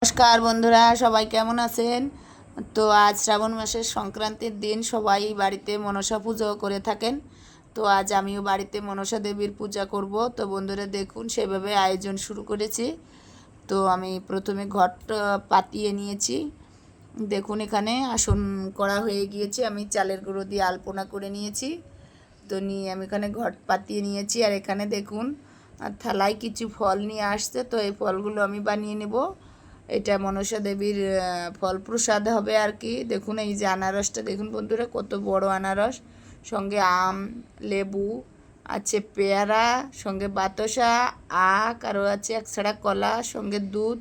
নমস্কার বন্ধুরা, সবাই কেমন আছেন? তো আজ শ্রাবণ মাসের সংক্রান্তির দিন সবাই বাড়িতে মনসা পুজো করে থাকেন। তো আজ আমিও বাড়িতে মনসা দেবীর পূজা করব। তো বন্ধুরা দেখুন, সেভাবে আয়োজন শুরু করেছি। তো আমি প্রথমে ঘট পাতিয়ে নিয়েছি। দেখুন এখানে আসন করা হয়ে গিয়েছে। আমি চালের গুঁড়ো দিয়ে আলপনা করে নিয়েছি। তো নিয়ে আমি এখানে ঘট পাতিয়ে নিয়েছি। আর এখানে দেখুন থালায় কিছু ফল নিয়ে আসছে। তো এই ফলগুলো আমি বানিয়ে নেব। এটা মনসা দেবীর ফল প্রসাদ হবে আর কি। দেখুন এই যে আনারসটা দেখুন বন্ধুরা, কত বড় আনারস, সঙ্গে আম, লেবু আছে, পেয়ারা, সঙ্গে বাতাসা, আখ, আরও আছে একছাড়া কলা, সঙ্গে দুধ।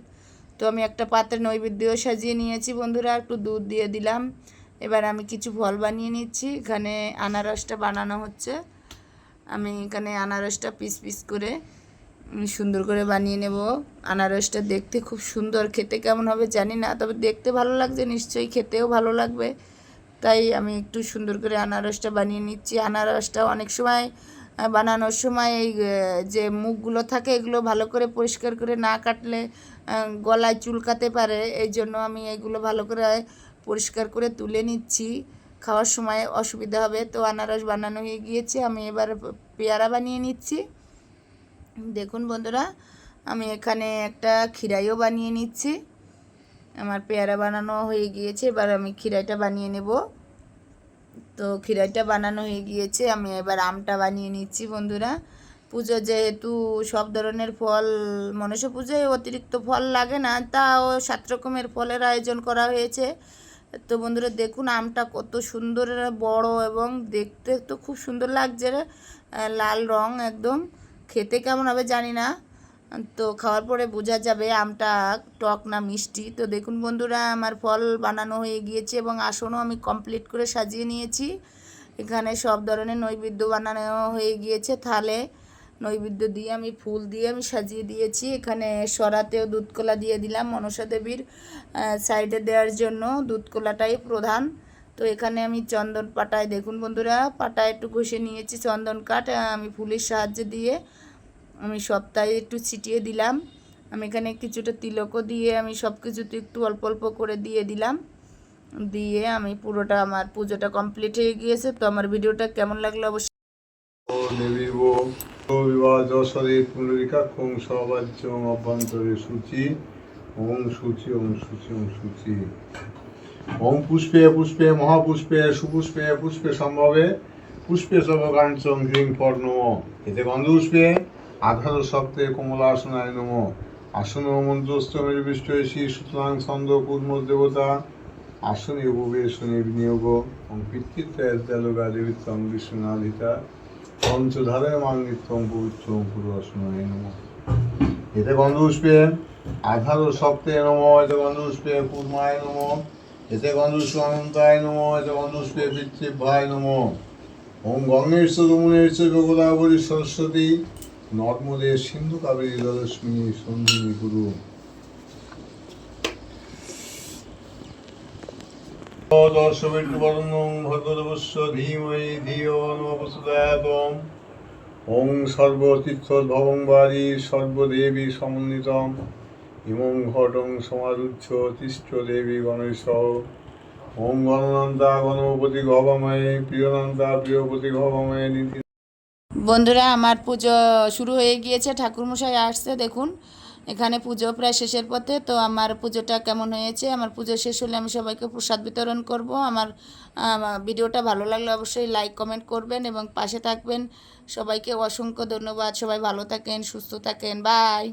তো আমি একটা পাত্রে নৈবেদ্য সাজিয়ে নিয়েছি বন্ধুরা, একটু দুধ দিয়ে দিলাম। এবার আমি কিছু ফল বানিয়ে নিচ্ছি। এখানে আনারসটা বানানো হচ্ছে। আমি এখানে আনারসটা পিস পিস করে সুন্দর করে বানিয়ে নেব। আনারসটা দেখতে খুব সুন্দর, খেতে কেমন হবে জানি না, তবে দেখতে ভালো লাগছে, নিশ্চয়ই খেতেও ভালো লাগবে। তাই আমি একটু সুন্দর করে আনারসটা বানিয়ে নিচ্ছি। আনারসটা অনেক সময় বানানোর সময় এই যে মুখগুলো থাকে এগুলো ভালো করে পরিষ্কার করে না কাটলে গলায় চুলকাতে পারে। এই জন্য আমি এগুলো ভালো করে পরিষ্কার করে তুলে নিচ্ছি, খাওয়ার সময় অসুবিধা হবে। তো আনারস বানানো হয়ে গিয়েছে, আমি এবার পেয়ারা বানিয়ে নিচ্ছি। দেখুন বন্ধুরা, আমি এখানে একটা খিরাইও বানিয়ে নিচ্ছি। আমার পেয়ারা বানানো হয়ে গিয়েছে, এবার আমি খিরাইটা বানিয়ে নেব। তো খিরাইটা বানানো হয়ে গিয়েছে, আমি এবার আমটা বানিয়ে নিচ্ছি বন্ধুরা। পুজো যেহেতু সব ধরনের ফল, মনসা পুজোয় অতিরিক্ত ফল লাগে না, তাও 7 রকমের ফলের আয়োজন করা হয়েছে। তো বন্ধুরা দেখুন আমটা কত সুন্দর বড় এবং দেখতে তো খুব সুন্দর লাগছে, লাল রং একদম। খেতে কেমন হবে জানি না, তো খাওয়ার পরে বোঝা যাবে আমটা টক না মিষ্টি। তো দেখুন বন্ধুরা, আমার ফল বানানো হয়ে গিয়েছে এবং আসনও আমি কমপ্লিট করে সাজিয়ে নিয়েছি। এখানে সব ধরনের নৈবেদ্য বানানো হয়ে গিয়েছে। থালে নৈবেদ্য দিয়ে আমি ফুল দিয়ে আমি সাজিয়ে দিয়েছি। এখানে সরাতেও দুধকলা দিয়ে দিলাম মনসা দেবীর সাইডে দেওয়ার জন্য, দুধকলাটাই প্রধান। তো এখানে আমি চন্দন পাটায়, দেখুন বন্ধুরা, পাটায় একটু ঘষে নিয়েছি চন্দন কাঠ, আমি ফুলের সাহায্যে দিয়ে আমি সপ্তাহে একটু ছিটিয়ে দিলাম। আমি এখানে কিছুটা তিলকও দিয়ে আমি সব কিছুতে একটু অল্প অল্প করে দিয়ে দিলাম। দিয়ে আমি পুরোটা, আমার পুজোটা কমপ্লিট হয়ে গিয়েছে। তো আমার ভিডিওটা কেমন লাগলো অবশ্যই। অভ্যন্তরে সূচি ওং সূচি ওং সূচি ওং সূচি ওং পুষ্পে পুষ্পে মহাপুষ্পে সুপুষ্পে পুষ্পে সম্ভবে পুষ্পে সর্বকাঞ্চং হ্রিং পর্ণ এতে গন্ধপুষ্পে আধার সপ্তে কমলাসনায় নম আসন মন্ত্রস্তমের বিষ্টয়সী সুতরাং ছন্দ কুর্ম দেবতা আসনে উপবেশনে বিনিয়োগ পিতৃত্বগা দেবিত্বং বিষ্ণুনাধিতা পঞ্চধারে মাঙ্গিত্বং পবিত্রং পুরুষনায় নম এতে গন্ধপুষ্পে আধার সপ্তে নম এতে গন্ধপুষ্পে কুর্মায় নম এতে গন্ধপুষ্প অনন্তায় নম এতে গন্ধপুষ্পে পিতৃভ্যায় নম ওম গঙ্গেশ যমুনেশ গোদাবরী সরস্বতী নর্মদে সিন্ধু কাবেরী জলস্মিনী সঞ্জীবী গুরু দর্শবিন্দুবর্ণং ভদ্রদেবস্য ধীমহি ধিয়ো নমঃ প্রচোদয়াৎ ওং সর্বতীর্থোদ্ভবং বারি সর্বদেবী সমন্বিতম ইমং ঘটং সমারুচ্ছ তিষ্ঠ দেবী গণেশ ওং গণনন্তা গণপতি গভময়ে প্রিয়নন্তা প্রিয়পতি গভময়ে নীতি। বন্ধুরা আমার পুজো শুরু হয়ে গিয়েছে, ঠাকুরমশাই আসছে। দেখুন এখানে পুজো প্রায় শেষের পথে। তো আমার পুজোটা কেমন হয়েছে, আমার পুজো শেষ হলে আমি সবাইকে প্রসাদ বিতরণ করব। আমার ভিডিওটা ভালো লাগলে অবশ্যই লাইক কমেন্ট করবেন এবং পাশে থাকবেন। সবাইকে অসংখ্য ধন্যবাদ। সবাই ভালো থাকেন, সুস্থ থাকেন, বাই।